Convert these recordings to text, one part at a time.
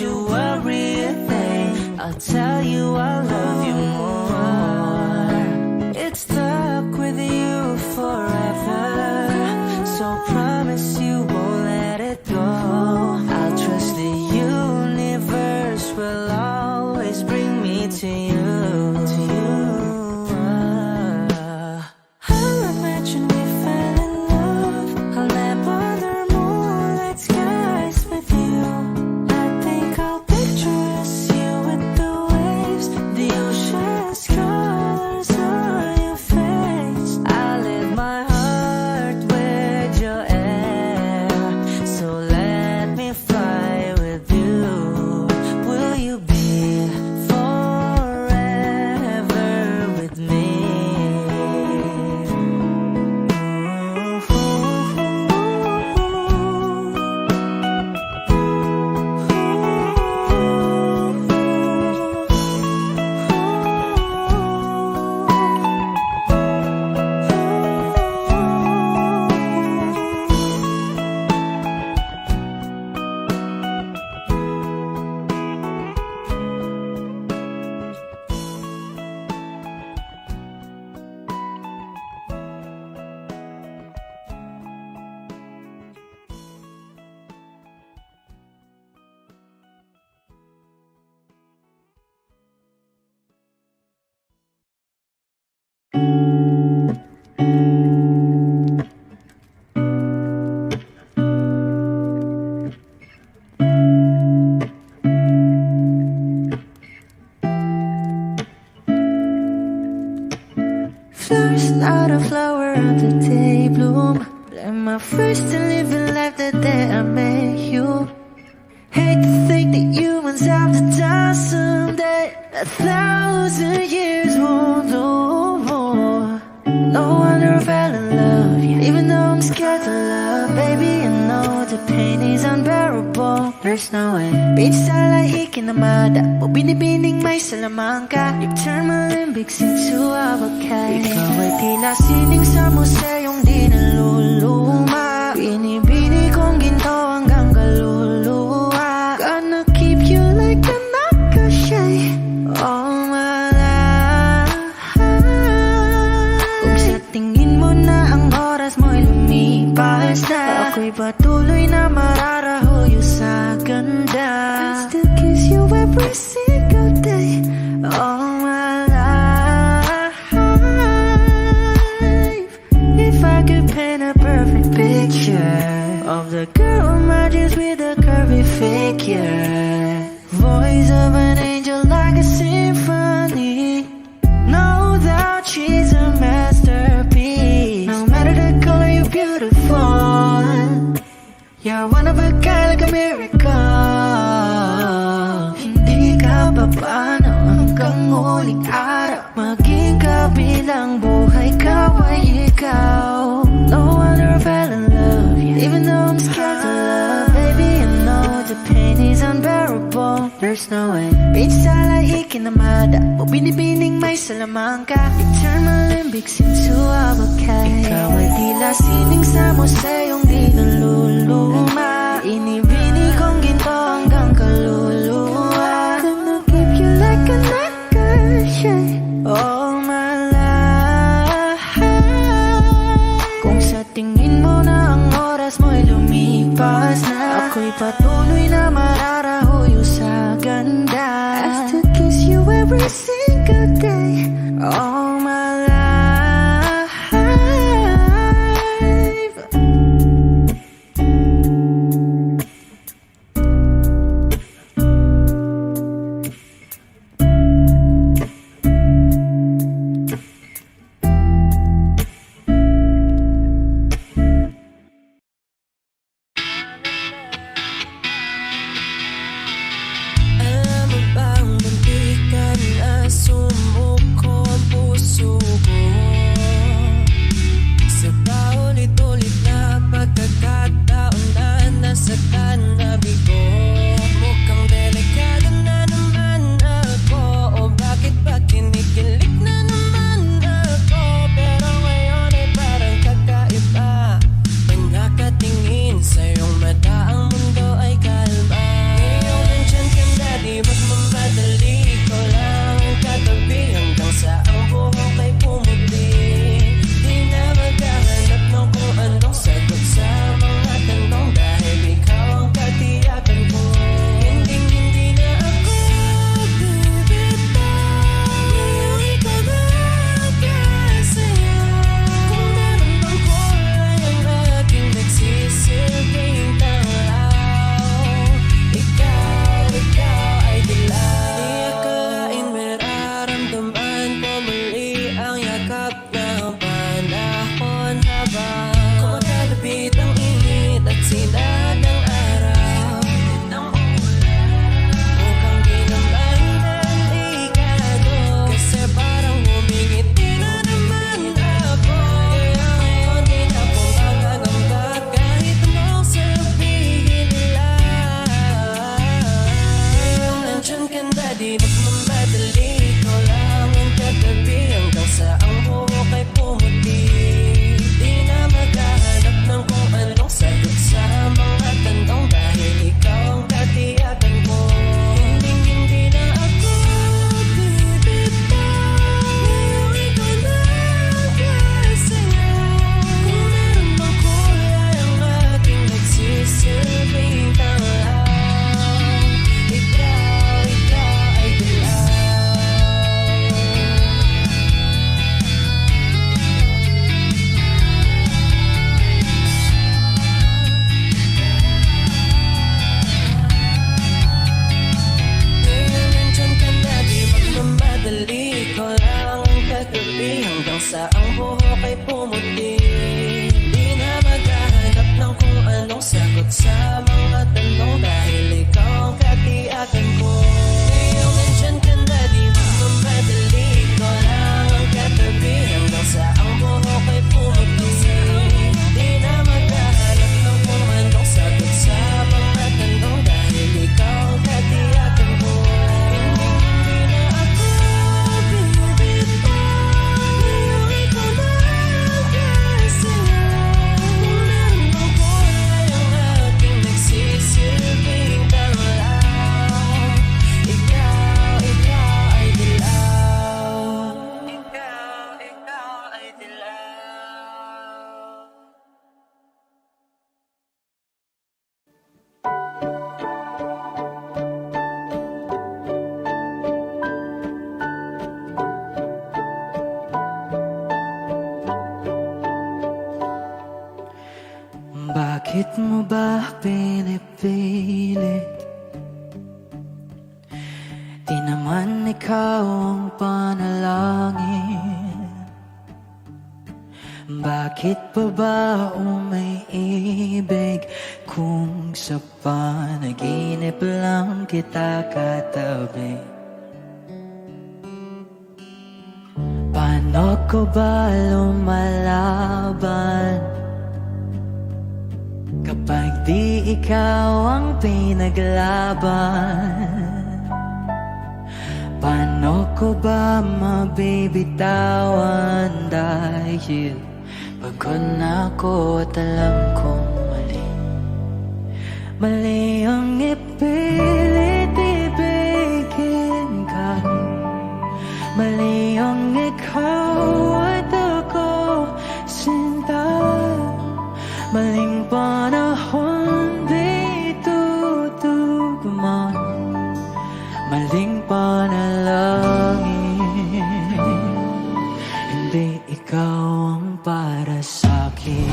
you worry a thing. I'll tell you I love you more. It's stuck with you forever, so promise you won't let it go. I'll trust the universe will always bring me to you. I'll imagine we fell in love. I'll never the moonlight skies with you. I think I'll picture us, you with the waves, the ocean's colors on your face. I live my heart with your air, so let me fly with you. Will you be forever with me? First not a flower on the day bloom, but my first to live a life the day I met you. Hate to think that humans have to die someday. 1,000 years won't do more. No wonder I fell in love, yeah. Even though I'm scared to love, baby, I know the pain is unbearable. There's no way pinsalahik na mada o binibining may salamangka. You turn my limbics into avocado. Ikaw ay tila sining sa museyong di naluluma. Binibini kong ginto hanggang kaluluwa. Gonna keep you like a nakashay all my life. Kung sa tingin mo na ang oras mo'y lumipas na, ako'y patuloy na mararahuyo sa ganda. I still kiss you every single day all my life. If I could paint a perfect picture of the girl in my dreams with a curvy figure, voice of an angel like a symphony, no doubt she's a masterpiece. No matter the color, you're beautiful. You're one of a kind, like a miracle. Hindi ka papaano hanggang huling araw, maging kabilang buhay ka ay ikaw. No wonder I fell in love, yeah. Even though I'm scared to love, baby, I know the pain is unbearable. There's no way pinsalahik na mada o binibining may salamangka. You turn my limbics into avocado. Ikaw ay tila sining sa museyong di naluluma. Inibini kong ginto hanggang kaluluwa. Gonna keep you like a nakashay all my life. Kung sa tingin mo na ang oras mo'y lumipas na, ako'y patuloy na mararahuyo sa ganda. I still kiss you every single day all my life. Bakit mo ba pinipilit? Di naman ikaw ang panalangin. Bakit pa ba umiibig kung sa panaginip lang kita katabi? Paano ko ba lumalaban kapag di ikaw ang pinaglaban? Paano ko ba mabibitawan dahil pagod na ako at alam kong mali? Mali ang ipilit ibigin ka. Mali ang ikaw at ako sinta. Maling panahon di tutugma. Maling panalangin. Hindi ikaw ang para sa'kin.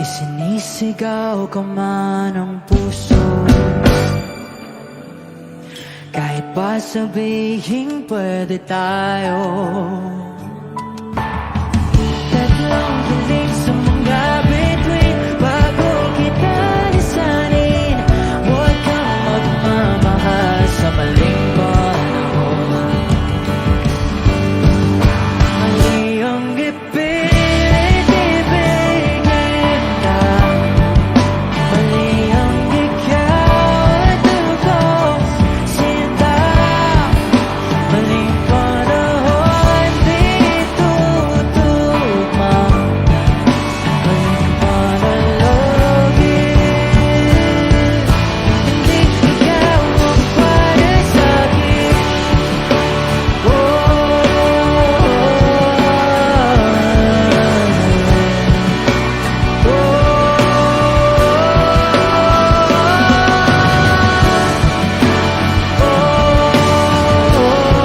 Isinisigaw ka man ang puso, kahit pa sabihin pwede tayo. Tatlong hiling sa mga bituin bago kita lisanin. Huwag kang magmamahal sa maling panahon. Mali ang ipilit ibigin ka. Mali ang ikaw at ako sinta. Maling panahon di tutugma. Maling panalangin. Hindi ikaw ang para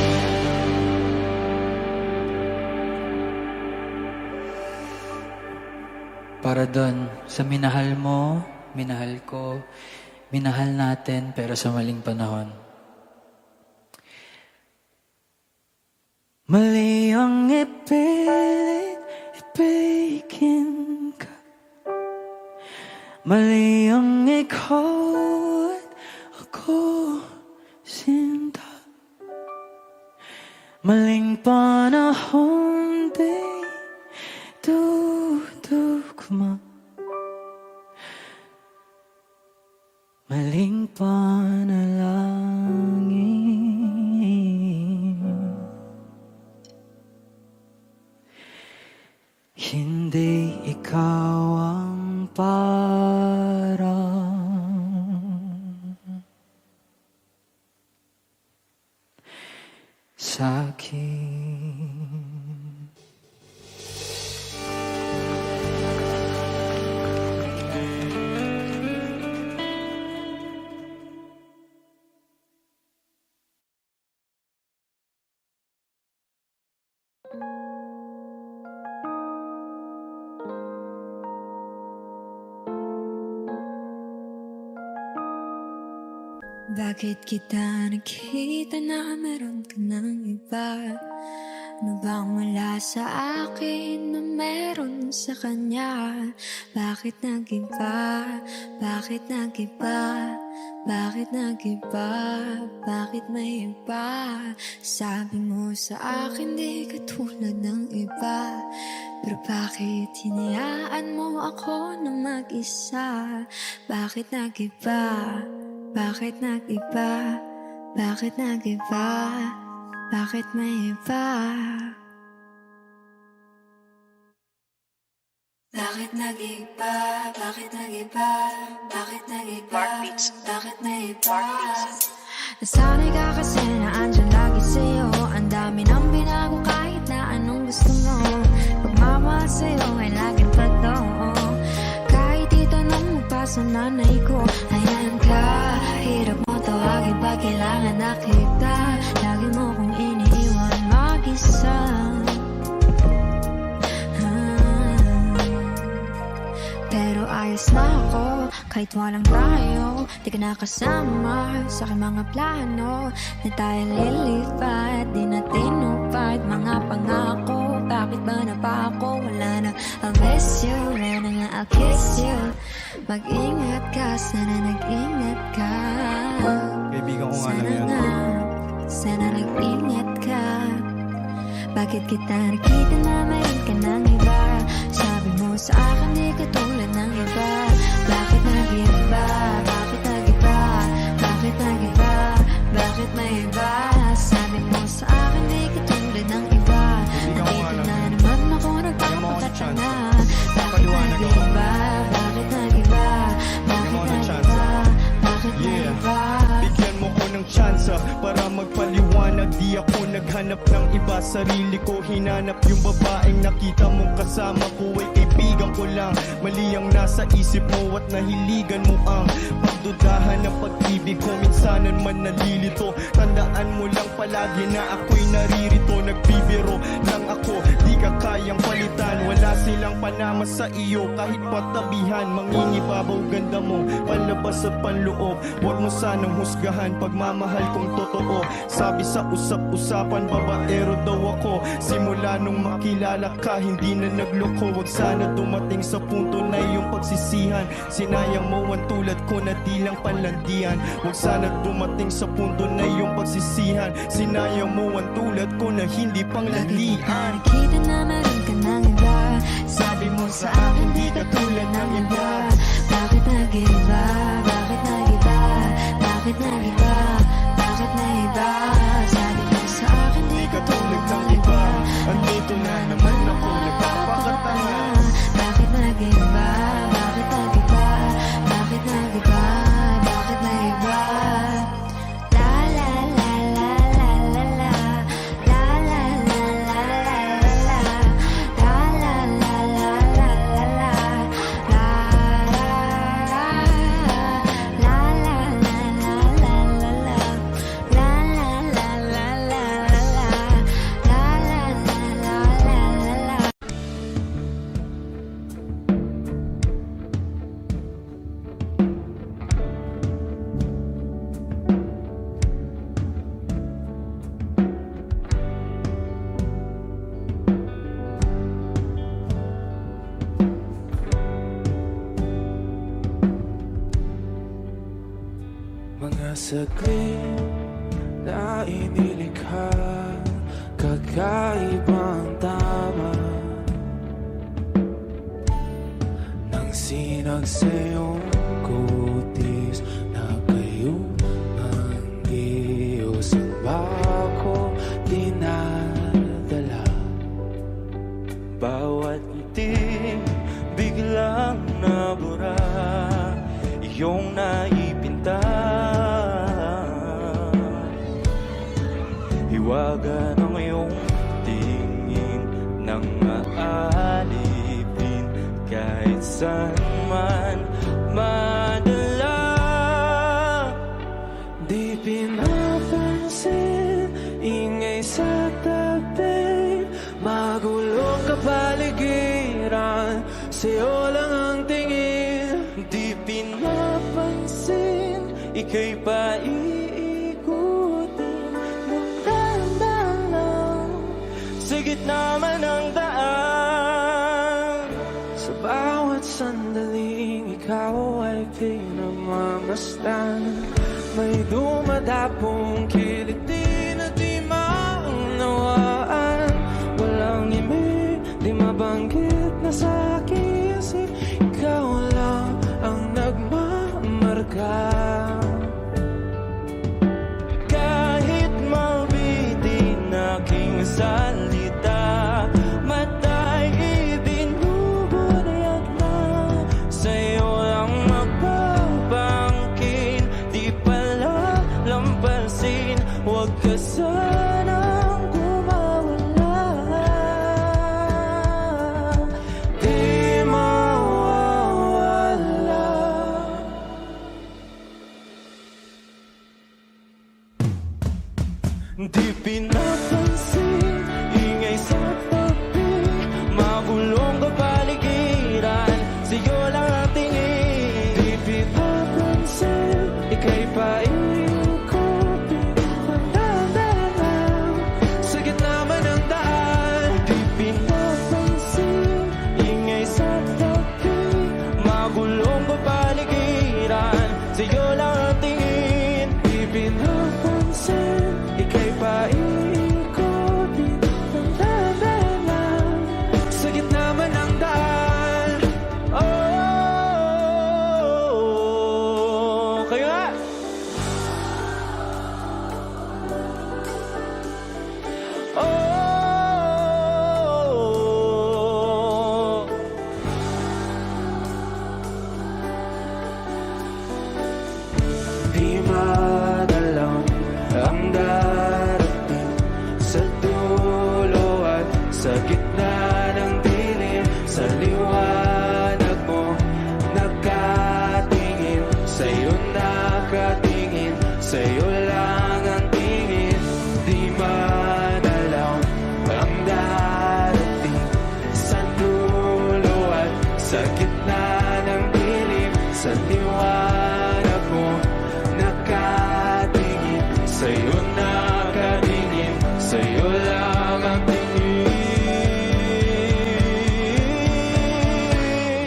sa'kin. Para doon sa minahal mo, minahal ko, minahal natin pero sa maling panahon. Mali ang ipilit ibigin ka. Mali ang ikaw at ako sinta. Maling panahon di tutugma. Maling panalangin. Hindi ikaw ang para sa'kin. Bakit kita nakita na meron ka ng iba? Ano bang wala sa akin na meron sa kanya? Bakit nag-iba? Bakit nag-iba? Bakit nag-iba? Bakit may iba? Sabi mo sa akin di ka tulad ng iba. Pero bakit hinayaan mo ako na mag-isa? Bakit nag-iba? Bakit nag-iba? Bakit nag-iba? Bakit may iba? Bakit nag-iba? Bakit nag-iba? Bakit nag-iba? Bakit may iba? Nasanay ka kasi na andyan lagi sa'yo. Ang dami nang binago kahit na anong gusto mo. Pagmamahal sa'yo ay laging totoo. Kahit itanong mo pa sa nanay ko, ayan ka, hirap mo tawagin pag kailangan na kita. Lagi mo kong iniiwan mag-isa. Pero ayos na ako, kahit walang tayo. Di ka nakasama sa aking mga plano. Na tayo lilipat, di natin upad mga pangako. Bakit ba na pa ako? Wala na, I'll miss you. Wala na nga, I'll kiss you. Mag-ingat ka, sana nag-ingat ka. Kaibigan ko nga lang yan. Sana nag-ingat ka. Bakit kita nakita na mayroon ka ng iba? Sabi mo sa akin di ka tulad ng iba. Bakit nag-iba? Bakit nag-iba? Bakit nag-iba? Bakit may iba? Sabi mo sa akin di ka tulad ng iba. Nakita na naman ako nagpapakatanga. Bakit nag-iba? Bakit nag-iba? Bakit nag-iba? Bakit nag-iba? Bigyan mo ko ng tsansa para magpaliwanag. Di ako naghanap ng iba, sarili ko hinanap. Yung babaeng nakita mong kasama ko ay kaibigan ko lang. Mali ang nasa isip mo at nahiligan mo ang pagdudahan ng pag-ibig ko. Minsanan man nalilito, tandaan mo lang palagi na ako'y naririto. Nagbibiro lang ako, di ka kayang palitan. Wala silang panama sa iyo, kahit patabihan. Mangingibabaw ganda mo, palabas at panloob. Huwag mo sanang husgahan, pagmamahal kong totoo. Sabi sa usap-usapan, babaero daw ako. Simula nung makilala ka, hindi na nagloko. Huwag sana dumating sa punto na iyong pagsisihan. Sinayang mo ang tulad ko na di lang panlandian. Huwag sana dumating sa punto na iyong pagsisihan. Sinayang mo ang tulad ko na hindi panglandian. Nakita na meron ka ng iba. Sabi mo sa akin di ka tulad ng iba. Bakit nag-iba? Bakit nag-iba? Bakit nag-iba? Bakit nag-iba? Sabi mo sa akin di ka tulad ng iba. Andito na naman ako, nagpapakatanga. Bakit nag-iba? Bakit nag-iba? Bakit nag-iba? Bakit nag-iba? La la la la la la la. La la la la la la la. La la la la la la la. La la la la la la la la. La la la la la la la. La la la la la la la. Mga saglit na inilikha, kakaibang tama nang sinag sa iyong kutis na kayo ang Diyos ang bako dinadala. Bawat ngiti biglang nabura, iyong naipinta. Hiwaga ng iyong tingin nang maalipin kahit saan man madala. Di pinapansin, ingay sa tabi, magulong kapaligiran, sa'yo lang ang tingin. Di pinapansin, ika'y paiikutin ng dahan-dahan sa gitna man ng daan. Sa bawat sandaling ikaw ay pinamamasdan, may dumadapong kiliti na di maunawaan. Walang imig, di mabanggit na sa aking isip, ikaw lang ang nagmamarka. Kahit mabitin aking salita, mata'y ibinubunayag na, sa'yo lang magbabangkin. Di pala lampasin, huwag ka sanang gumawala. sa liwanag mo nakatingin, sa'yo nakatingin, sa'yo lang ang tingin. Di man alam ang darating sa dulo at sa gitna ng dilim. Sa liwanag mo nakatingin, sa'yo nakatingin, sa'yo lang ang tingin.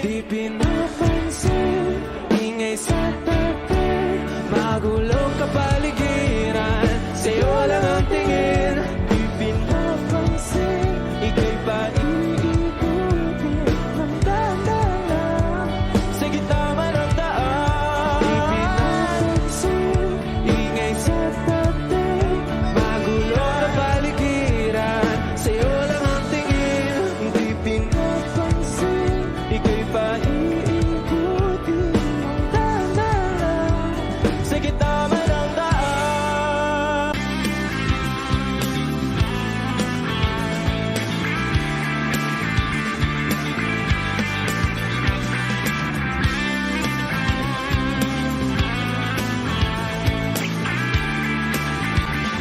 Di pinapansin, ingay sa tabi, magulong kapaligiran, sa'yo lang ang tingin. Di pinapansin, ika'y pa iikutin ng dahan-dahan sa gitna man ng daan. Di pinapansin, ingay sa tabi, magulong kapaligiran, sa'yo lang ang tingin. Di pinapansin, ika'y pa iikutin ng dahan-dahan sa gitna man ng daan.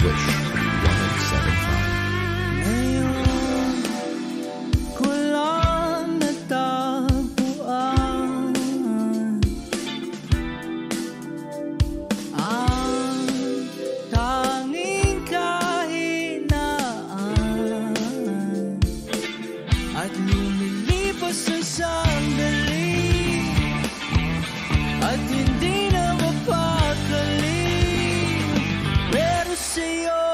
Wish 107.5. Ngayon ko lang natagpuan ang tanging kahinaan at lumilipas sa sandali at hindi na mapakali. Pero sa'yo,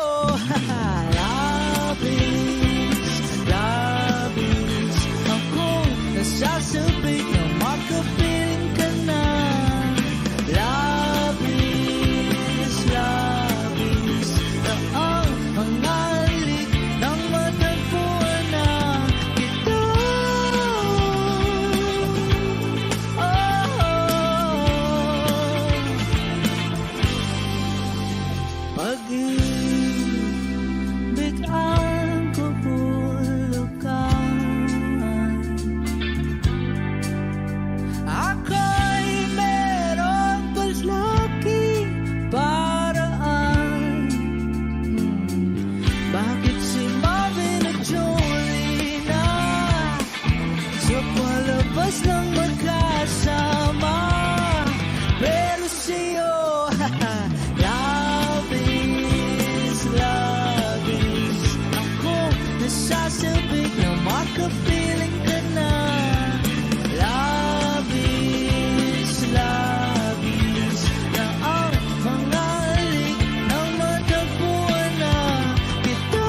labis, labis akong nasasabik na makapiling ka na. Labis, labis na ang mga halik ng matagpuan na kita. Pag-ibig ang kabulukan, ako'y merong palagi paraan. Bakit si Marvin at Jolie na sa palabas lang magkasama? Pero sa'yo, labis, labis ako nasasabik na makapiling ka na. Labis, labis na ang mga halik ng matagpuan na kita.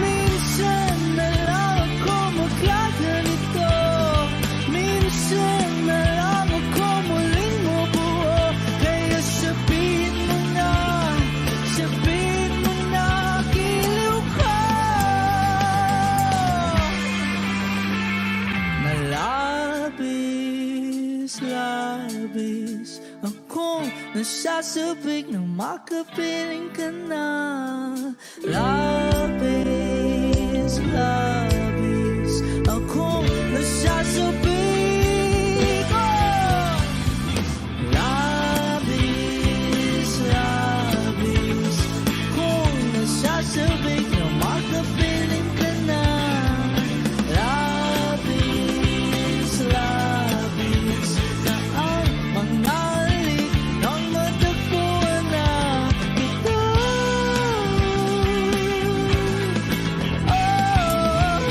Minsan na lang ako magkaganito, minsan na lang ako muling mabuo. Kaya sabihin mo na, giliw ka. Malabis, labis akong nasasabik na makapiling ka na. Labis, labis akong nasasabik. Labis, labis akong nasasabik na makapiling ka na. Labis, labis na ang mga halik ng matagpuan na kita. Oh,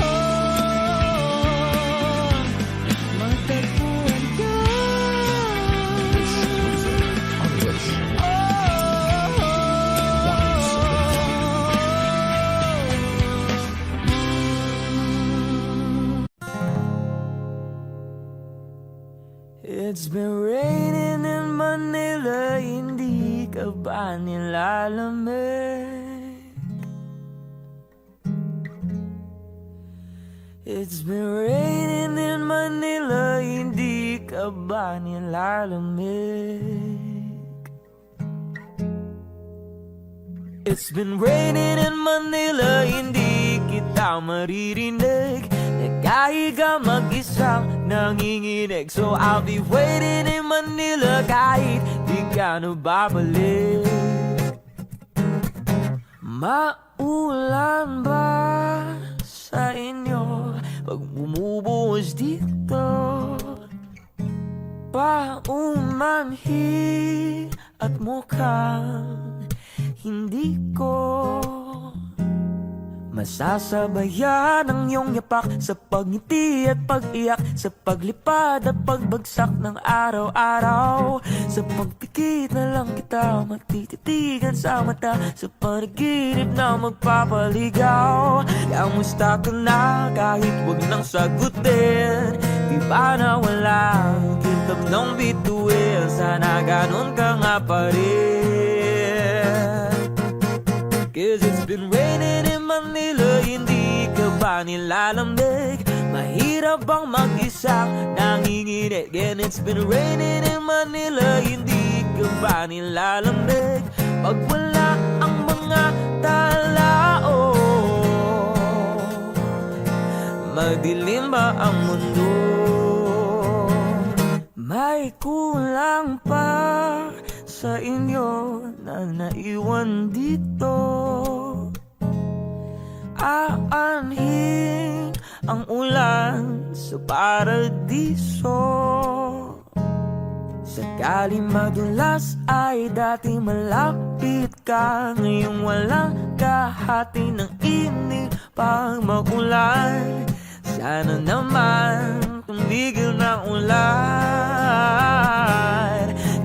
It's been raining in Manila, hindi ka ba nilalamig? It's been raining in Manila, hindi ka ba nilalamig? It's been raining in Manila, hindi kita maririnig. Nagkahiga mag-isang nanginginig. So I'll be waiting in Manila kahit di ka na babalik. Maulan ba sa inyo pag bumubuhos dito? Paumanhi at mukhang hindi ko masasabayan ang iyong yapak sa pagngiti at pag-iyak, sa paglipad at pagbagsak ng araw-araw, sa pagpikit na lang kita magtititigan sa mata, sa panaginip na magpapaligaw. Kamusta ka na kahit wag nang sagutin? Di ba na walang kintab ng bituin? Sana ganon ka nga pa rin. Cause it's been raining in Manila, hindi ka ba nilalamig? Mahirap bang mag-isang nanginginig? And it's been raining in Manila, hindi ka ba nilalamig? Pag wala ang mga talao, madilim ba ang mundo? May kulang pa sa inyo na naiwan dito. Aanhin ang ulan sa paradiso. Sakali madulas ay dati malapit ka, ngayong walang kahati ng init pang makulan. Sana naman tumigil na ulan.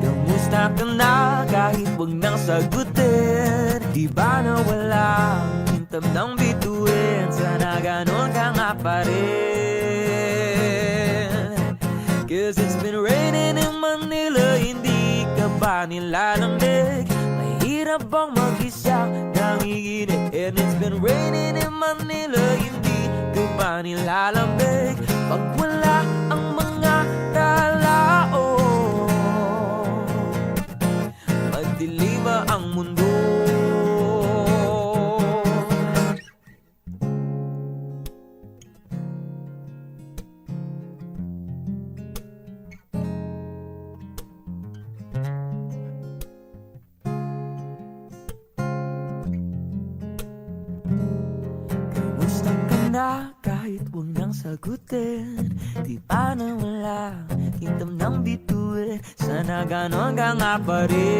Kamusta ka na kahit wag nang sagutin? Di ba na walang kintab ng bituin? Sana ganon ka nga pa rin. Cause it's been raining in Manila, hindi ka ba nilalamig? Mahirap bang mag-isang nanginginig? And it's been raining in Manila, hindi ka ba nilalamig? Pag wala ang mga talao, magdilim ang mundo. Kamusta ka na kahit huwag nang sagutin? Di pa na wala kintab ng bituin? Sana ganon ka nga pa rin.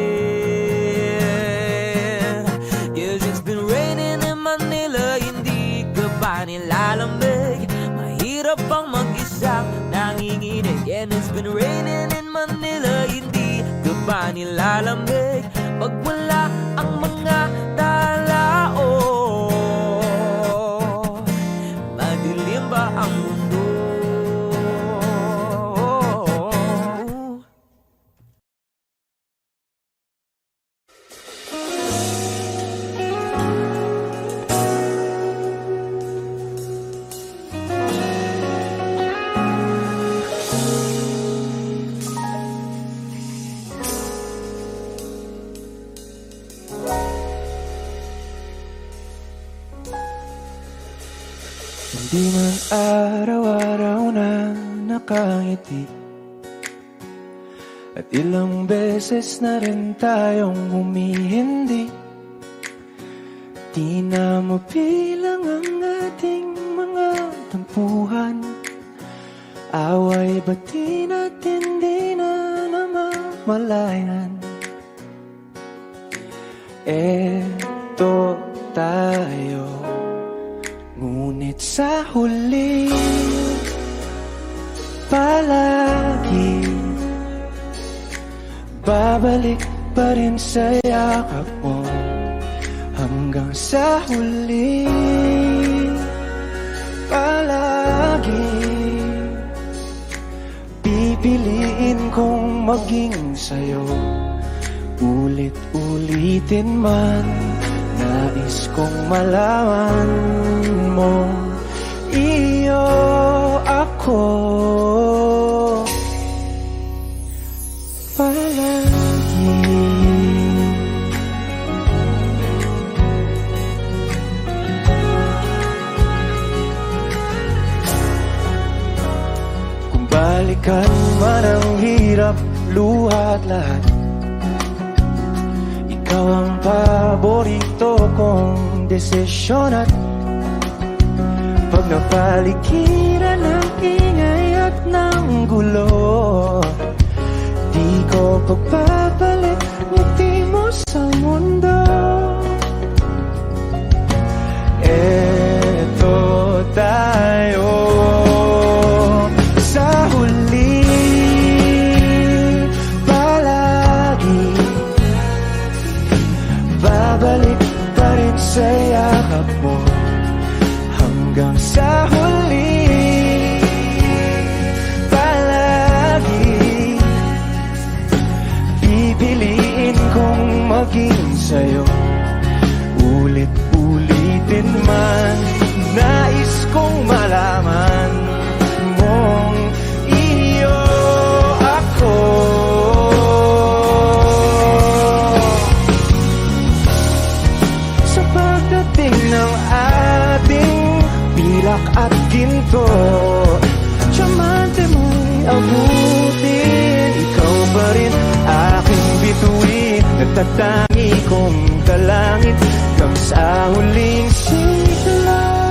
Yes, it's been raining in Manila, hindi ka ba nilalamig? Mahirap bang mag-isang nanginginig? And it's been raining in Manila, hindi ka ba nilalamig? Pag wala ang mga talao, madilim ba ang mundo? Hindi man araw-araw na nakangiti, at ilang beses na rin tayong humihindi. Di na mabilang ang ating mga tampuhan. Away ba't di natin di na namamalayan? Eto tayo, ngunit sa huli palagi babalik pa rin sa yakap mo. Hanggang sa huli palagi pipiliin Pipiliin kong maging sa'yo, ulit-ulitin man. Nais kong malaman mo, iyo ako palagi. Kung balikan man ang hirap, luha at lahat, ikaw ang paborito kong desisyon. At pag napaligiran ng ingay at ng gulo, di ko pagpapalit ngiti mo sa mundo. Eto tayo sa huli, palagi babalik pa rin sa yakap mo hanggang sa huli. Palagi pipiliin kong maging sa'yo, ulit-ulitin man. Nais kong malaman mong iyo ako. Sa pagdating ng ating pilak at ginto, tiyamante mo'y abutin. Ikaw pa rin aking bituin, nagtatangi kong dalangin hanggang sa huling sigla.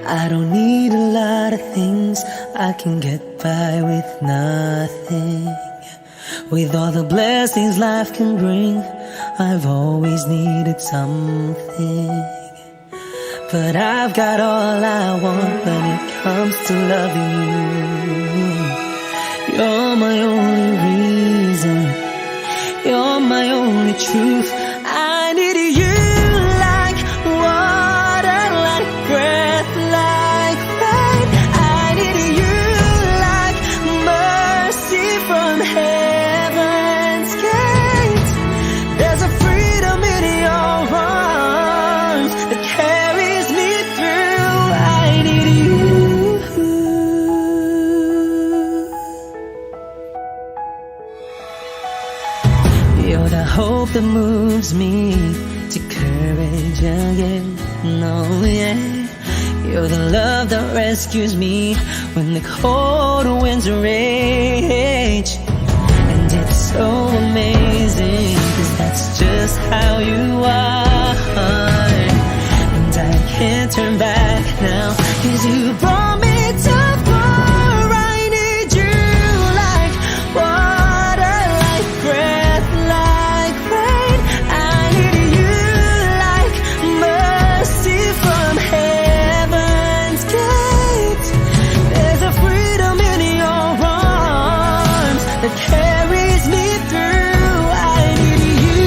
I don't need a lot of things, I can get by with nothing. With all the blessings life can bring, I've always needed something. But I've got all I want when it comes to loving you. You're my only reason, you're my only truth. I need you like water, like breath, like rain. I need you like mercy from heaven's gate. There's a freedom in your arms that carries me through. I need you. You're the hope that moves me to courage again. No, yeah. You're the love that rescues me when the cold winds rage. And it's so amazing, 'cause that's just how you are. And I can't turn back now, 'cause you brought me too far. I need you like water, like breath, like rain. I need you like mercy from heaven's gate. There's a freedom in your arms that carries me through. I need you.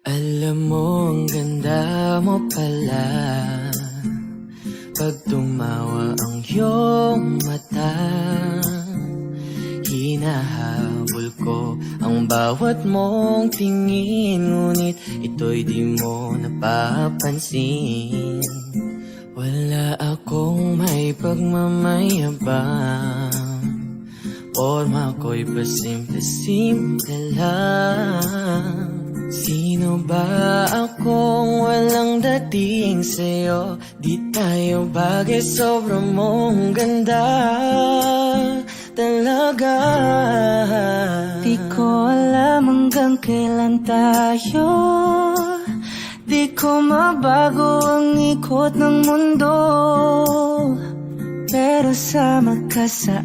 Alam mo, ang ganda mo pala pag tumawa ang iyong mata. Hinahabol ko ang bawat mong tingin, ngunit ito'y di mo napapansin. Wala akong may pagmamayabang, forma ko'y pasimple-simple lang. Sino ba akong walang dating sa'yo? Di tayo bagay, sobrang mong ganda talaga. Di ko alam hanggang kailan tayo, di ko mabago ang ikot ng mundo, pero sama ka sa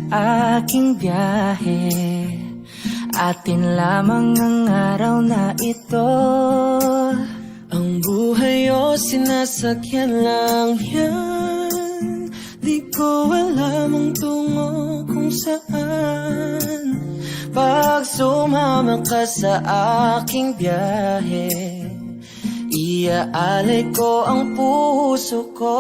aking biyahe. Atin lamang ang araw na ito. Ang buhay o sinasakyan lang yan, di ko alam ang tungo kung saan. Pag sumama ka sa aking biyahe, iaalay ko ang puso ko.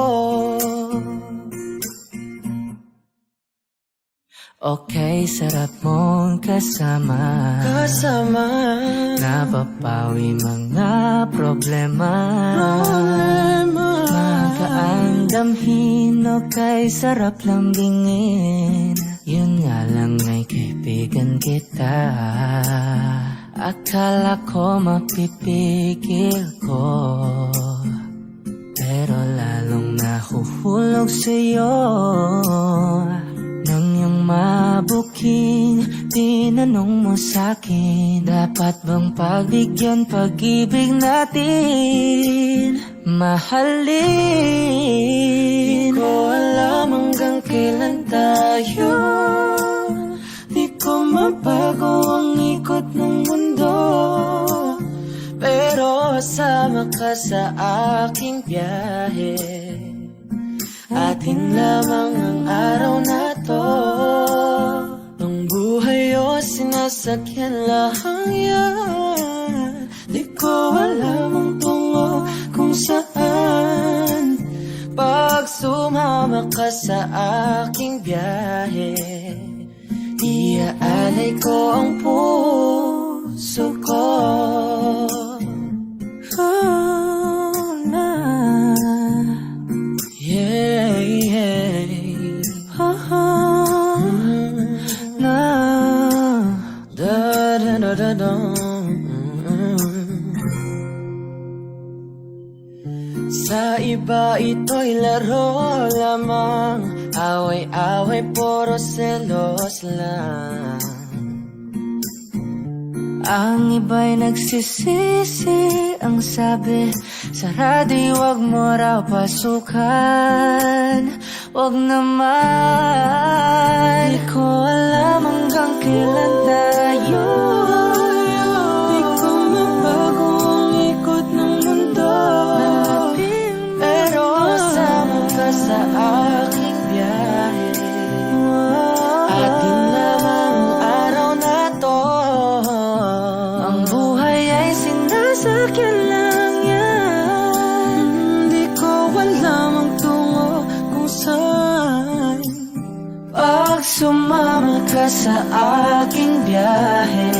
Okay, sarap mong kasama, napapawi mga problema. Magaan damhin, okay, sarap lambingin. Yun nga lang ay kaibigan kita. Akala ko mapipigil ko, pero lalong nahuhulog sa'yo. Nang iyong mabuking, tinanong mo sa'kin, dapat bang pagbigyan pag-ibig natin, mahalin? Di ko alam hanggang kailan tayo, di ko mabago ang ikot ng mundo, pero sama ka sa aking biyahe. Atin lamang ang araw na to. Ang buhay o sinasakyan lang yan, di ko alam ang tungo kung saan. Pag sumama ka sa aking biyahe, iaalay ko ang puso ko. Sa iba ito'y laro lamang, away-away puro selos lang. Ang iba'y nagsisisi, ang sabi sa radyo, wag mo raw pasukan. Wag naman, di ko alam hanggang kailan tayo, di ko mabago ang ikot ng mundo, pero sama ka sa aking biyahe. Atin lamang ang araw na to. ang buhay ay sinasakyan lang yan, Di ko alam ang tungo kung saan. Pag sumama ka sa aking biyahe,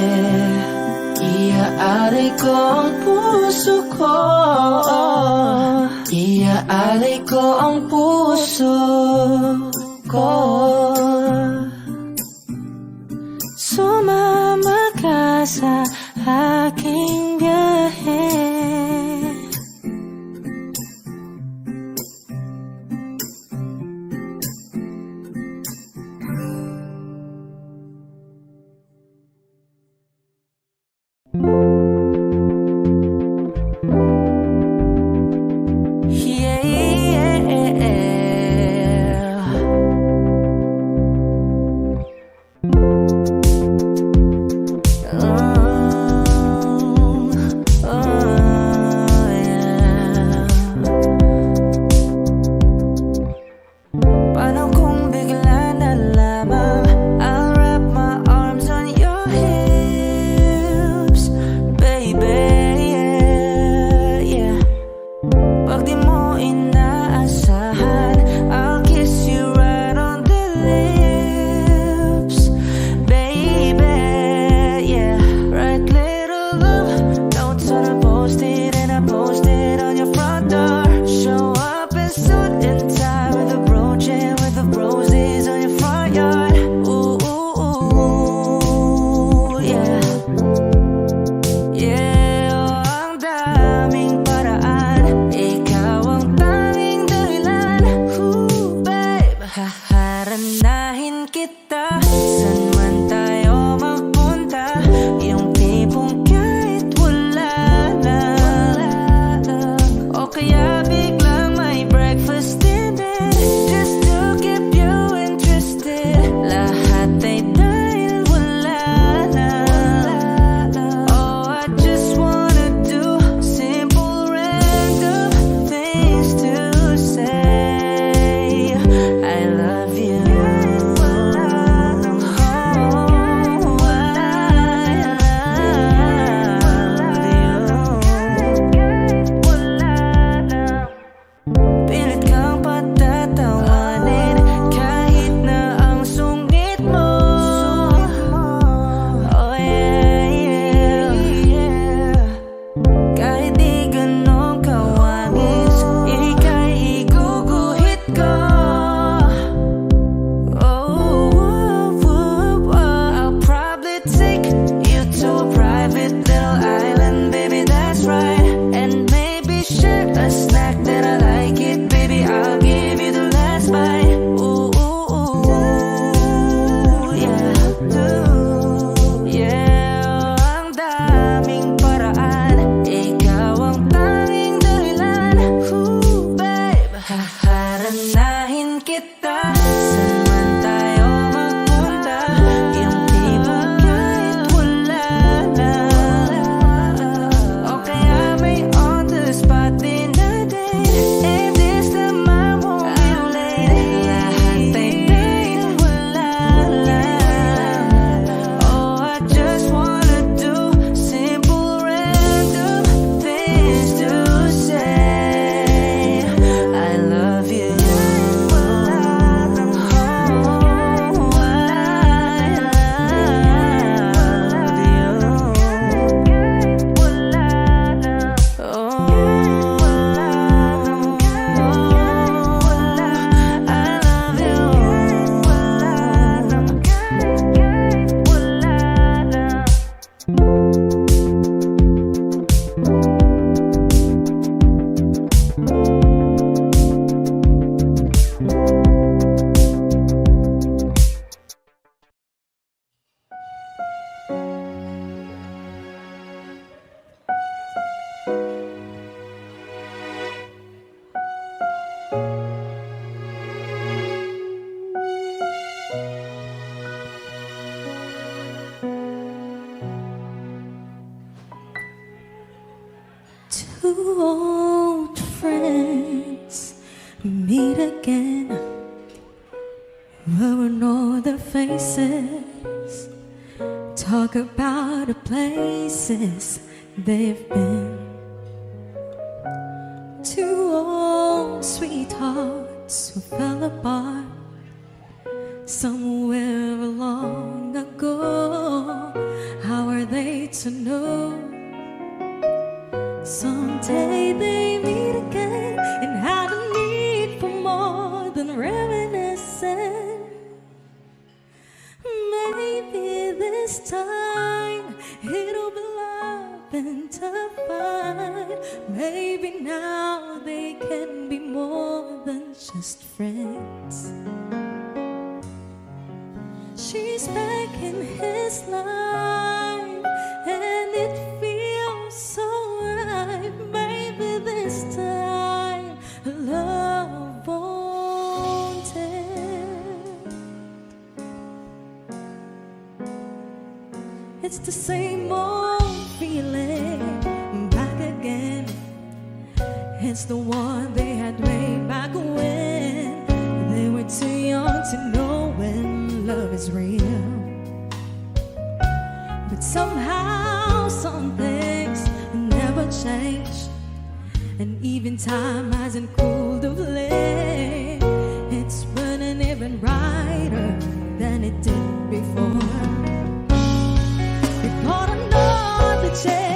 iaalay ko ang puso ko. Iaalay ko ang puso ko. sumama ka sa aking biyahe. your love notes on a post-it, and I post it on your front door. Show up in suit and tie with a brooch and with the roses on your front yard. Ooh, ooh, ooh, yeah. Yeah, oh, ang daming paraan. Ikaw ang tanging dahilan. Ooh, babe, haharanahin kita saan man tayo magpunta. Yung tipong kahit wala lang, o kaya biglang may breakfast in bed, just to keep you interested. Lahat ay dahil wala lang. Oh, I just wanna do simple random things to say. I love you. Pilit kang patatawanin kahit na ang sungit mo. Oh yeah, yeah, yeah. Kahit di ganun kawangis, ika'y iguguhit ko. Oh, I'll probably take you to a private little island, baby, that's right. And maybe share a snack that I like it, baby, I'll give you the last bite. Ooh, ooh, ooh, yeah. Ooh, yeah, oh, ang daming paraan. Ikaw ang tanging dahilan. Ooh, babe, haharanahin kita saan man tayo magpunta. Yung tipong kahit wala lang, o kaya may on the spot din na date. And this time I won't be late. Lahat ay dahil wala lang. Oh, I just wanna do simple random things to say. I love you. Two old friends meet again, wearing all their faces, talk about the places they've been. Two old sweethearts who fell apart somewhere long ago. How are they to know? Someday they meet again and have a need for more than reminiscing. Maybe this time it'll be love and tough fight. Maybe now they can be more than just friends. She's back in his life and it feels so right. Maybe this time love won't end. It's the same old feeling back again. It's the one they had way back when they were too young to know when love is real. But somehow some things never change, and even time hasn't cooled the flame. It's burning even brighter than it did before. It caught another chance.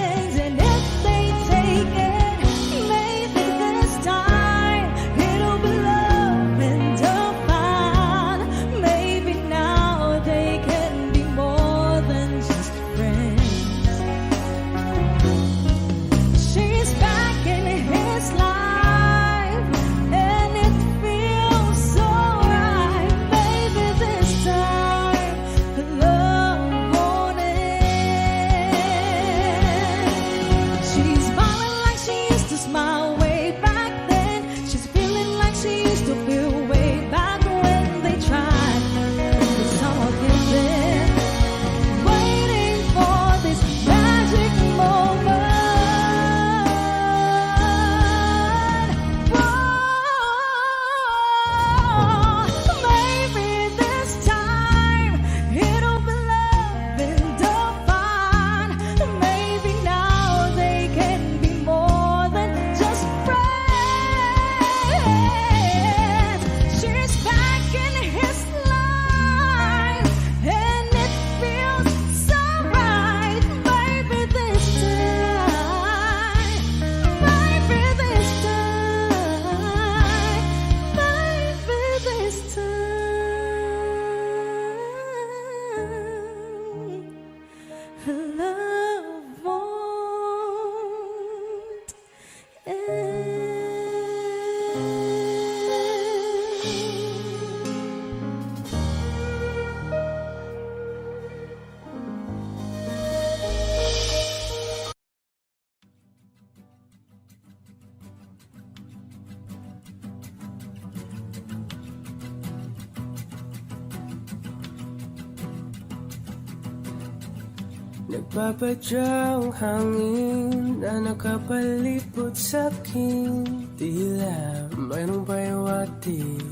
Nagpapadyang hangin na nakapalipot sa'kin. Tila mayroong payawatig,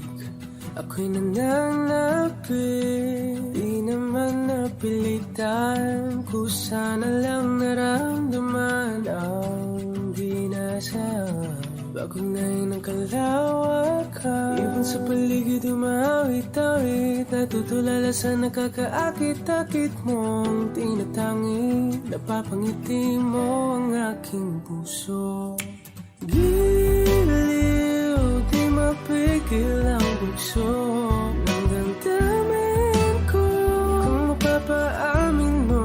ako'y nananapit. Di naman napilitan, kusana lang naramdaman ang ginasaan. Bagong nahin ang kalawakan, ibon sa paligid umawit-awit. Natutulala sa nakakaakit-akit mong tinatangi. Napapangiti mo ang aking puso. Giliw, di mapigil ang bugso ng damdamin ko. Kung mapapaamin mo,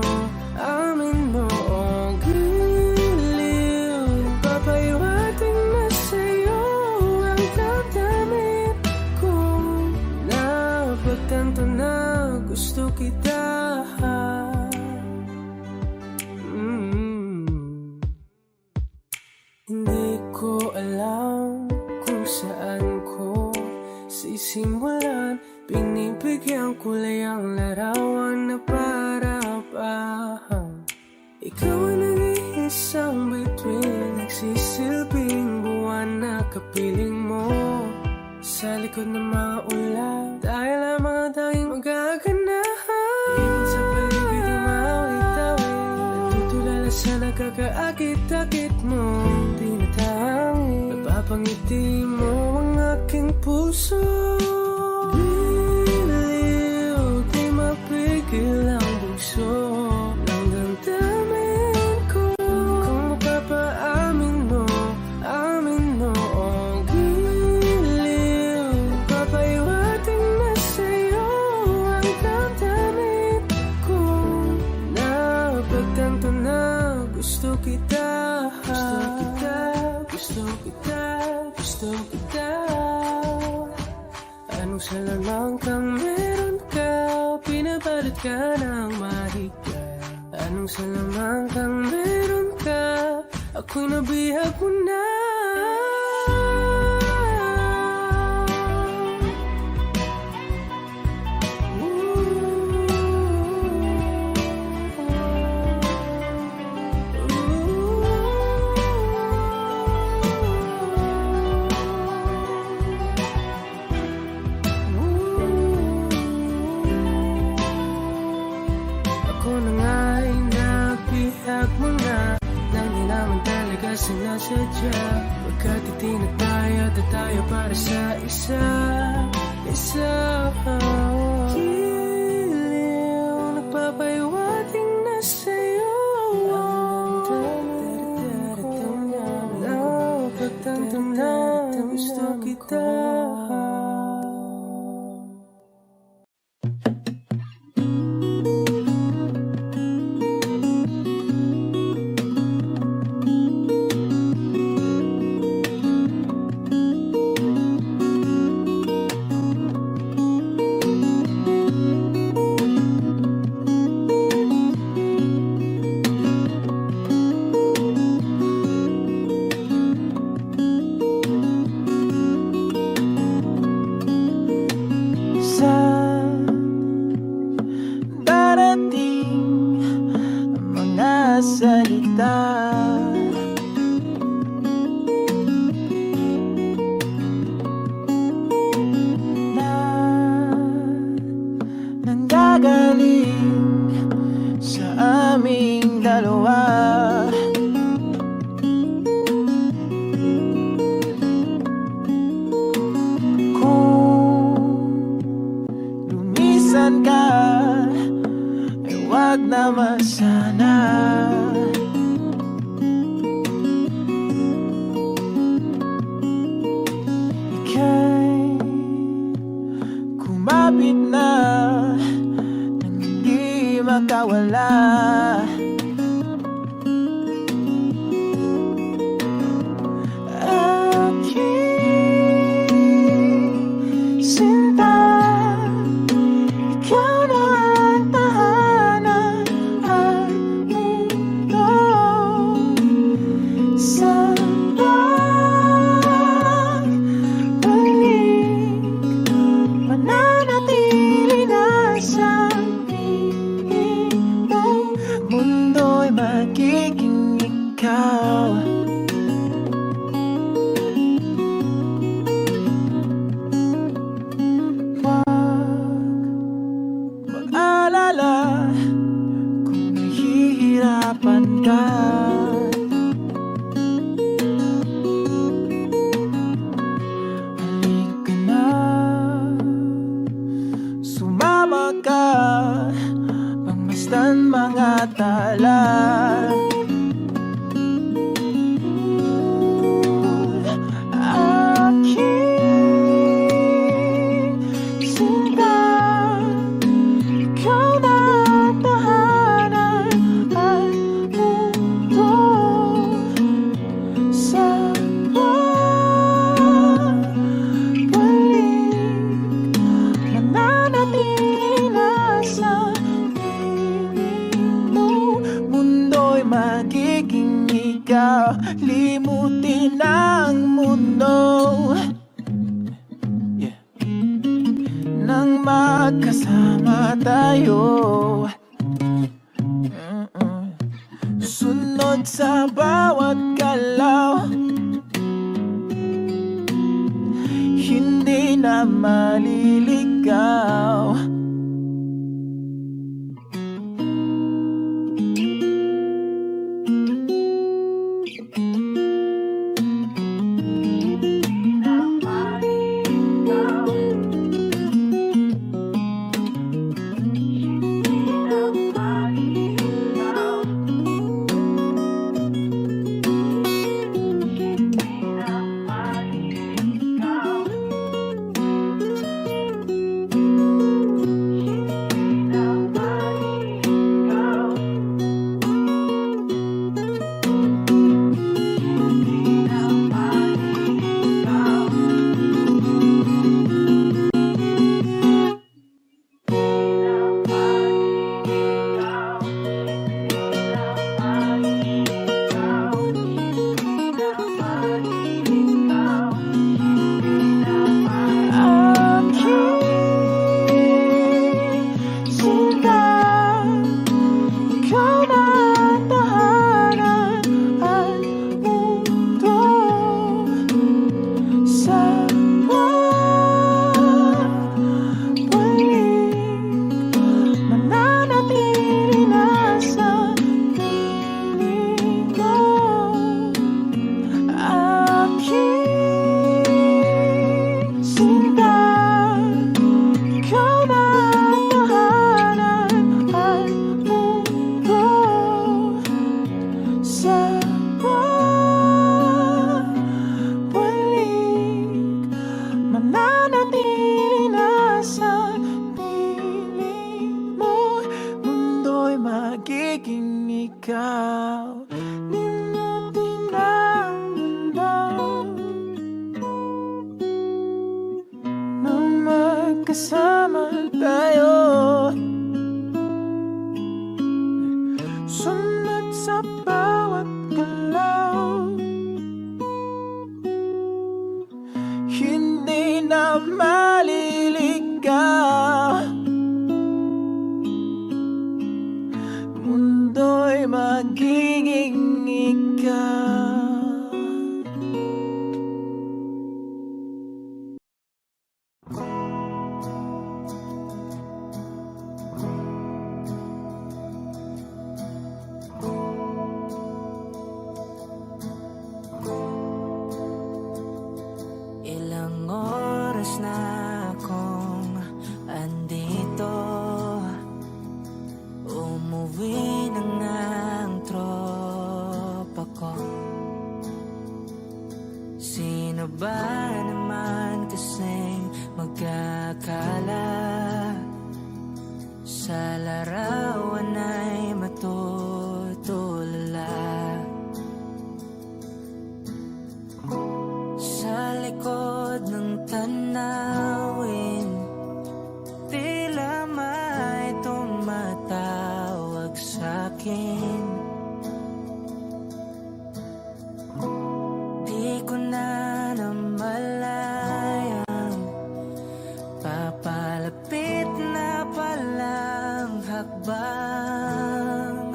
amin mo. Oh, giliw, papaiwating na sa'yo ang damdamin ko. Napagtanto na gusto kita. Hindi ko alam kung saan ko sisimulan. Binibigyan ko lang ang larawan na para-pahan. Ikaw ang nag-iisang bituin, nagsisilbing buwan na kapiling mo. Sa likod ng mga ulan, tayo lamang ang tanging magaganahan. Ibon sa paligid umawit-awit, natutulala sa nakakaakit-akit mo. Napapangiti mo ang aking puso. Giliw, di mapigil ang bugso ng damdamin ko. Kung mapapaamin mo, amin mo. Oh, giliw, papaiwating na sa'yo ang damdamin ko. Napagtanto na gusto kita. Gusto kita, gusto kita. Anong salamang kang meron ka, pinabalot ka ng mahigpit. Anong salamang kang meron ka, ako'y nabihag mo na. Sinasadya, pagkat itinataya tayo para sa isa. Giliw, nagpapaiwating na sa'yo ang damdamin ko. Napagtanto na gusto kita. ikaw. Mag-alala kung nahihirapan ka. Halika na, sumama ka, pagmasdan mga tala. Aking sinta, ikaw na tahanan at mundo sa balik. Mananatili na sa piling mo. Mundo'y magiging ikaw, limutin ang mundo. Nang magkasama tayo, sunod sa bawat galaw, hindi na maliligaw. Magiging ikaw, limutin ang mundo. Nang magkasama tayo, sunod sa bawat galaw, hindi na maliligaw. Mundo'y magiging ikaw. Ilang oras na akong andito, umuwi na nga ang tropa ko. Sino ba naman kasing magkakala sa larawan ay matutulala? Sa likod ng tanawin, tila may tumatawag sa'kin. Di ko na namalayang papalapit na palang hakbang.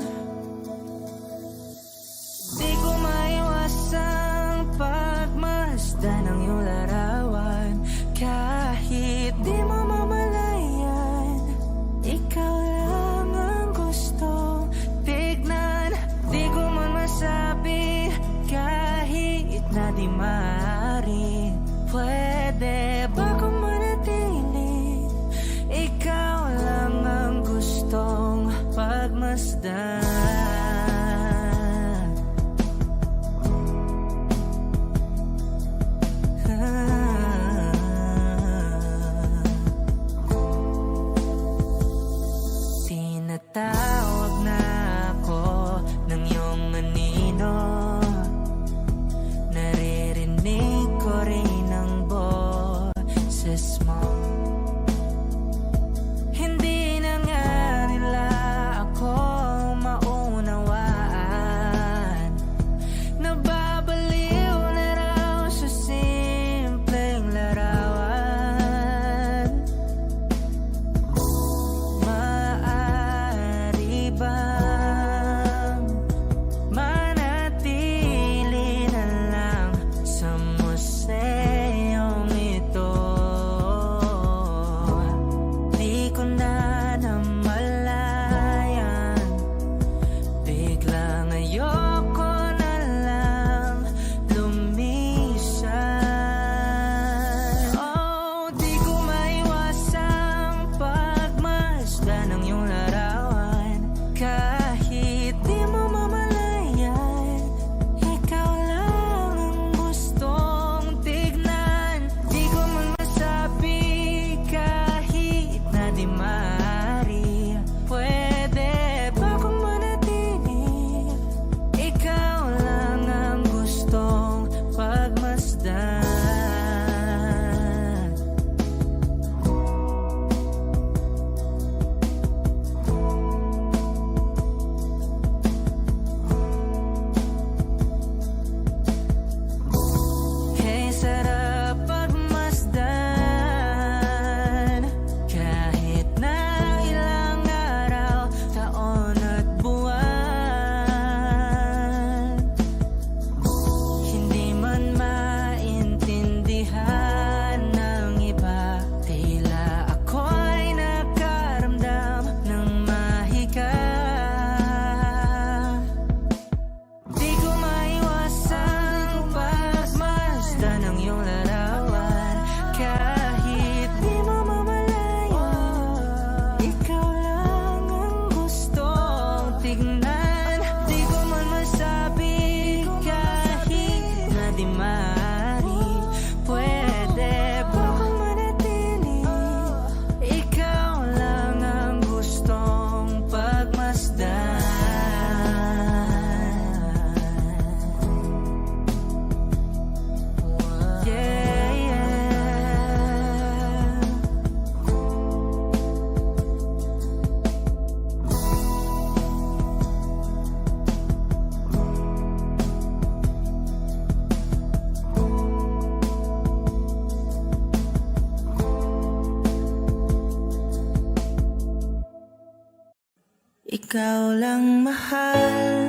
Ikaw lang mahal,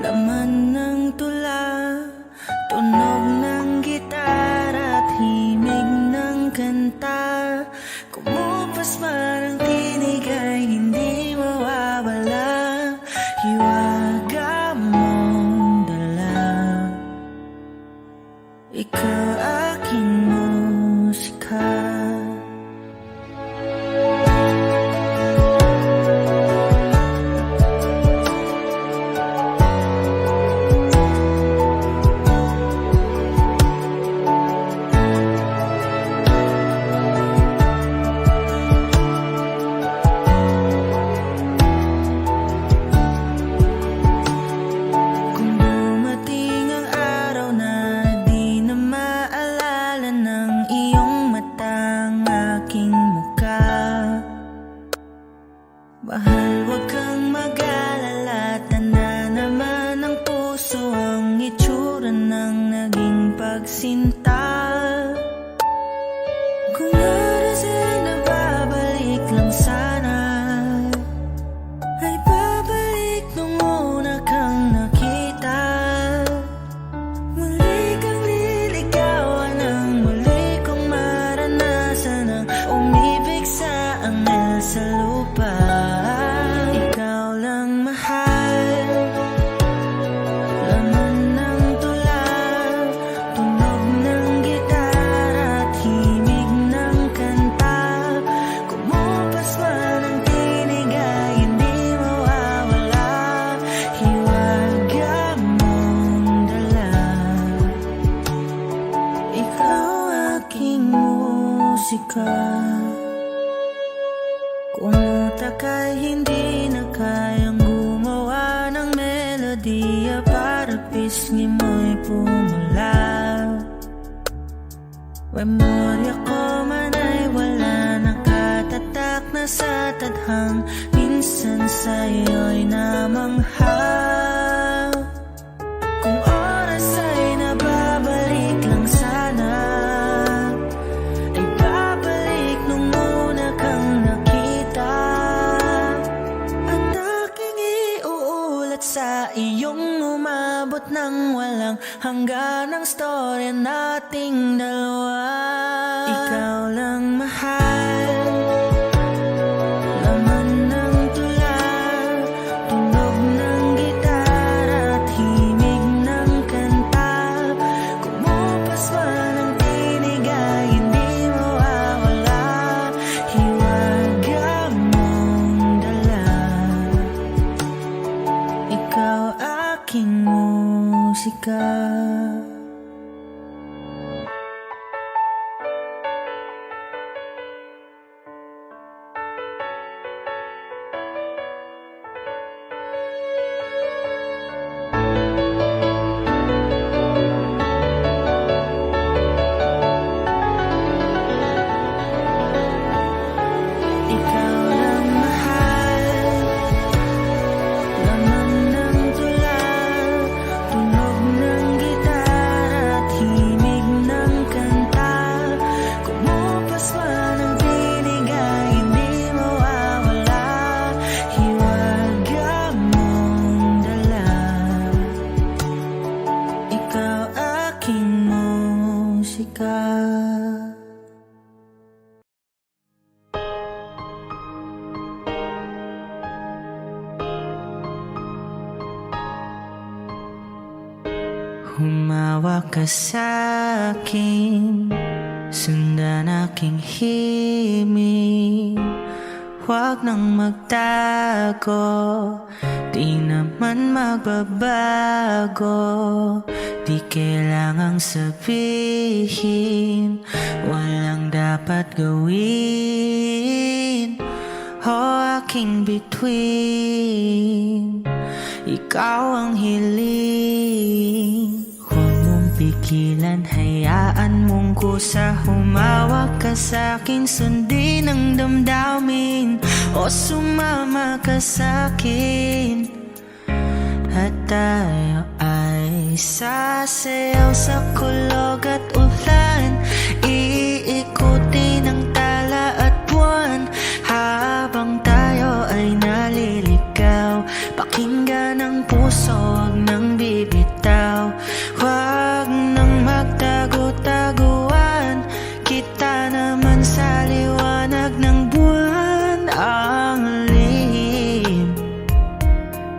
laman ng tula, tunog ng gitara at himig ng kanta. Kumupas man ang tinig ay hindi mawawala, hiwaga mong dala. Ikaw aking musika. Mahal, huwag kang mag-alala, tanda naman ng puso ang itsura ng naging pagsinta. Kung oras ay nababalik lang sana, ay babalik nung una kang nakita. Muli kang liligawan ng muli kong maranasan ang umibig sa anghel sa lupa. Kung utak ay hindi na kayang gumawa ng melodiya para pisngi mo'y pumula, memorya ko man ay wala, nakatatak na sa tadhang, minsan sa'yo'y namangha. Kung oras ay nababalik lang sana, ay babalik nung una kang nakita. At aking iuulat sa iyong umabot ng walang hanggan ang storya nating dalawa. Ikaw lang mahal, laman ng tula, tunog ng gitara at himig ng kanta. Kumupas man ang tinig ay hindi mawawala, hiwaga mong dala. Ikaw aking musika. Ikaw lang mahal, laman ng tula, tunog ng gitara at himig ng kanta. Kumupas man ang tinig ay hindi mawawala, hiwaga mong dala. Ikaw aking musika. Humawak ka sa'kin, sundan aking himig. Huwag nang magtago, di naman magbabago. Di kailangang sabihin, walang dapat gawin. O aking bituin, ikaw ang hiling. Huwag mong pigilan, hayaan mong kusa. Humawak ka sa'kin, sundin ang damdamin, o sumama ka sa'kin. At tayo ay sasayaw sa kulog at ulan, iikutin ang tala at buwan, habang tayo ay huwag nang bibitaw. Huwag nang magtago-taguan, kita naman sa liwanag ng buwan. Ang lihim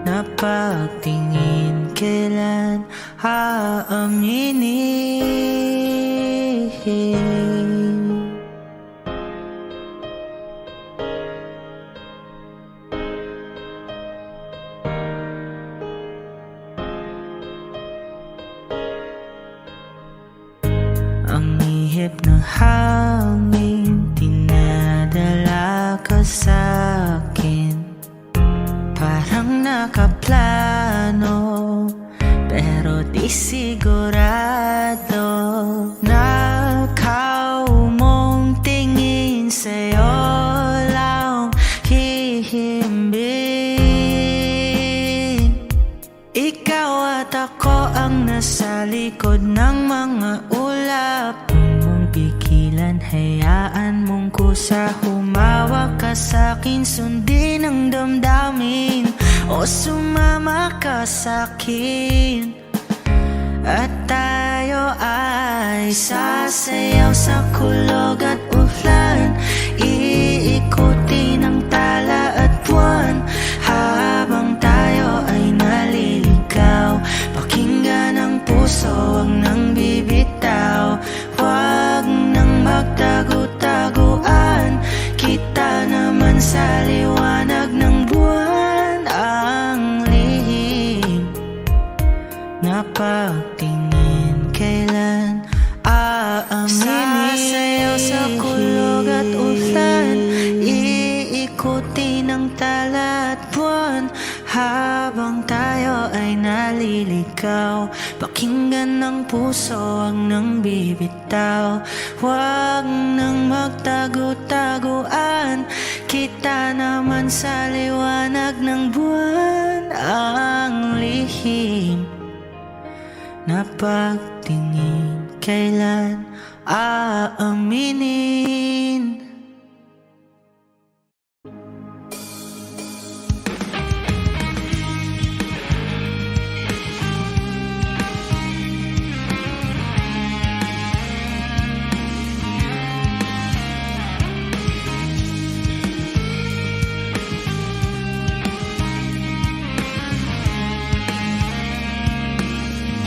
na pagtingin, kailan aaminin? Ang ihip ng hangin, tinadala ka sa'kin. Parang nakaplano, pero di sigurado. Nakaw mong tingin, sa'yo lang hihimbing. Ikaw at ako ang nasa likod ng mga ulap. Huwag mong pigilan, hayaan mong kusa. Humawak ka sa'kin, sundin ang damdamin, o sumama ka sa'kin. At tayo ay sasayaw sa kulog at ulan, iikutin ang tala at buwan. Habang tayo ay naliligaw, pakinggan ang puso, huwag nang bibitaw. Huwag nang magtago-taguan, kita naman sa liwanag ng buwan. Ang lihim na pagtingin, kailan aaminin? Sasayaw sa kulog at ulan, iikutin ang tala at buwan. Habang tayo ay naliligaw, pakinggan ng puso, huwag nang bibitaw. Huwag nang magtago-taguan, kita naman sa liwanag ng buwan. Ang lihim na pagtingin, kailan aaminin?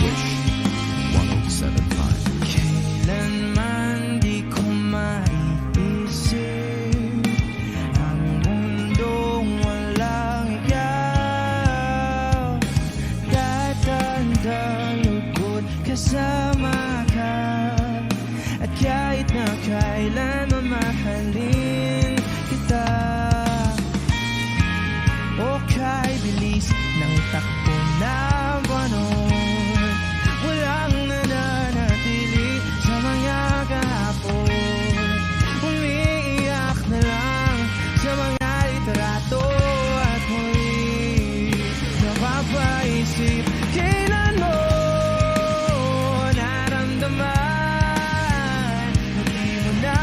Wish 107.5. Kailanman di ko maiisip ang mundong walang ikaw. Tatandang lugod kasama ka, at kahit na kailan mamahalin kita. O kay bilis ng takbo ng buwan, walang nananatili sa mga kahapon. Umiiyak na lang sa mga litrato, at muli napapaisip, kailan mo naramdaman na di mo na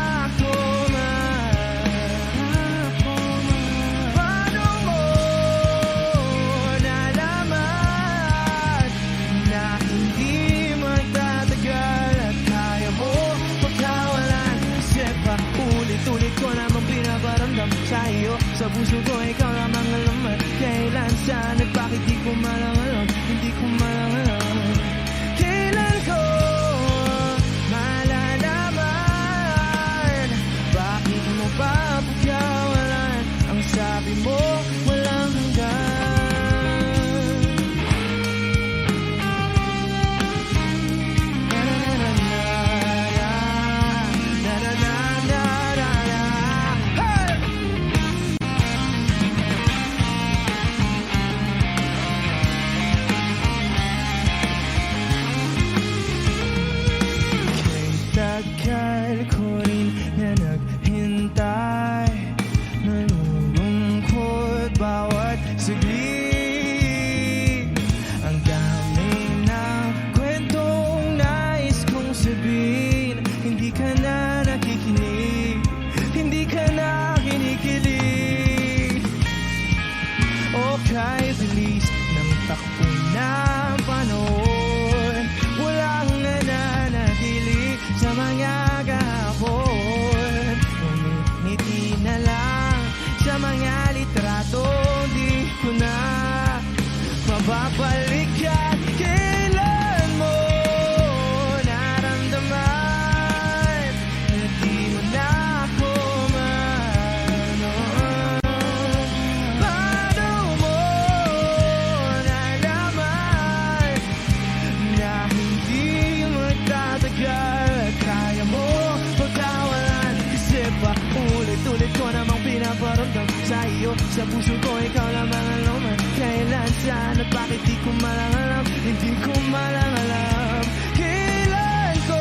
Sa puso ko ikaw lamang ang laman. Kailan, saan at bakit di ko malang alam. Hindi ko malang alam. Kailan ko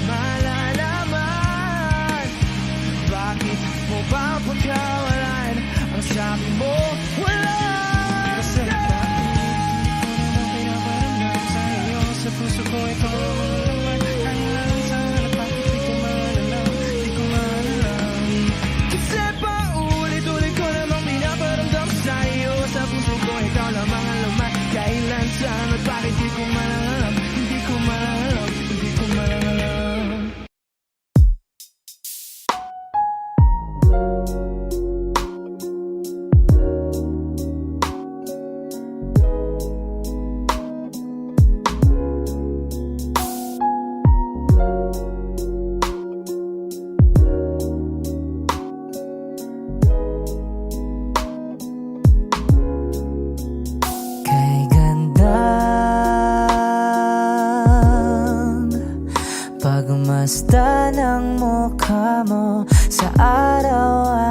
malalaman. Bakit mo ba pagkawalan? Ang sabi mo wala. Kasi bakit di ko naman pinaparamdam sa'yo. Sa puso ko ikaw lamang ang laman. Kailan, saan at bakit di ko malalam. Di ko malalam. Kasi paulit-ulit ko namang pinaparamdam sa'yo. Sa puso ko ikaw lamang ang laman. Kailan, saan at bakit di ko malalam. Hindi ko malalam. Hindi ko malalam. Kay gandang pagmasta ng mukha mo sa araw-araw.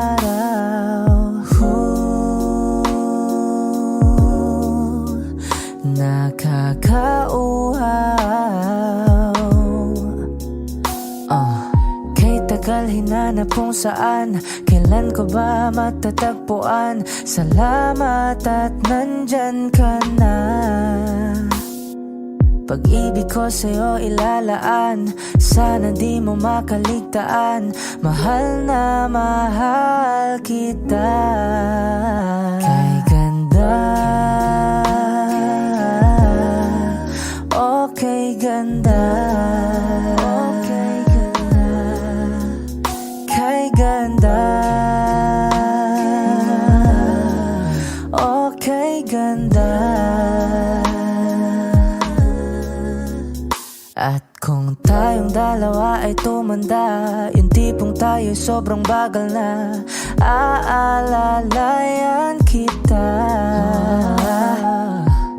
Nakakauhaw. Kay tagal hinanap kung saan, kailan ko ba matatagpuan? Salamat at nandyan ka na. Pag-ibig ko sa'yo ilalaan, sana di mo makaligtaan. Mahal na mahal kita. Kay ganda, okay ganda, okay ganda. Kay ganda, okay ganda. At kung tayong dalawa ay tumanda, yung tipong tayo sobrang bagal na, aalalayan kita.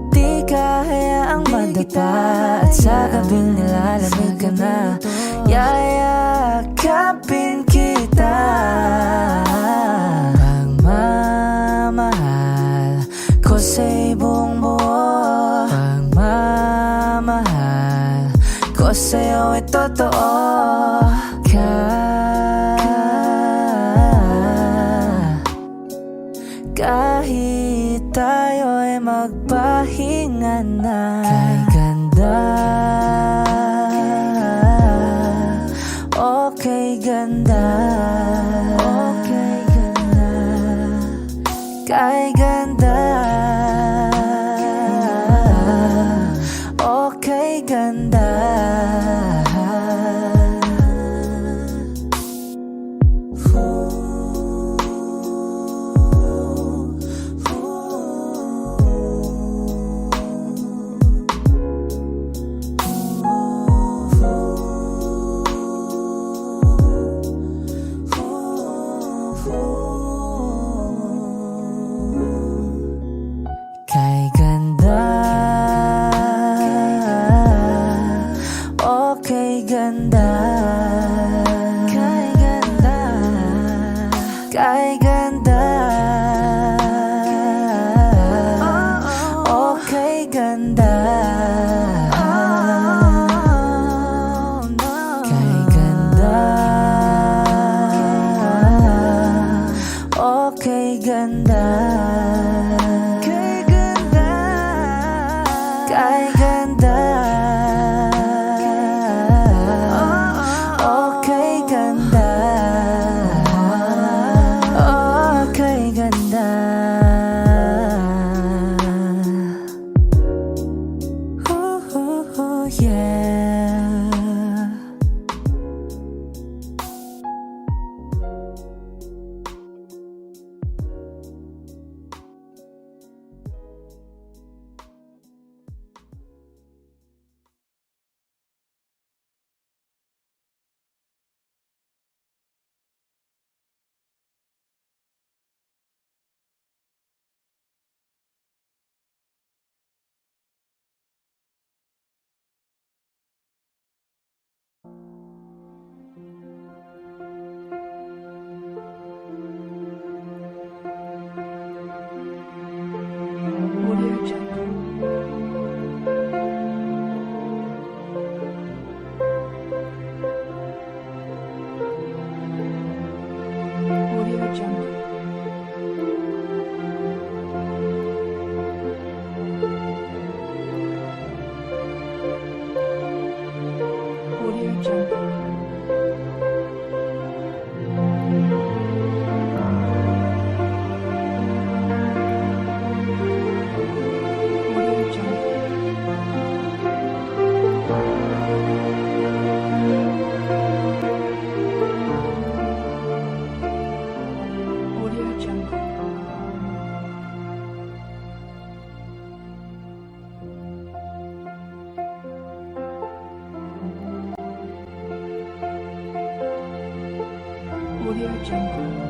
Di kahayaang madapa, at sa gabing nilalamig ka na, yayakapin kita. Pagmamahal ko sa'y buong buo, pagmamahal ko sa'yo ay totoo. Kahit tayo ay magpahinga na. Kay ganda, okay ganda, okay ganda. Kay ganda, okay ganda. Kay ganda, okay ganda, kay ganda, kay ganda, okay ganda, kay ganda, okay ganda. Kay ganda, okay ganda, okay ganda. Ooh, yeah. Audio Jungle.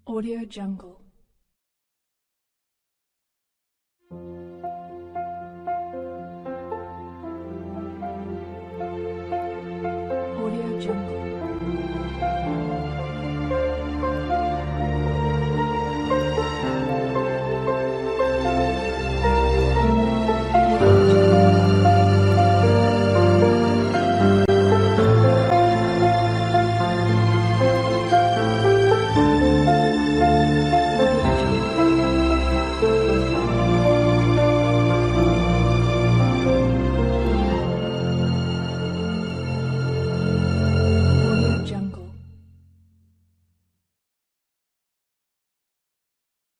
Audio Jungle. Audio Jungle.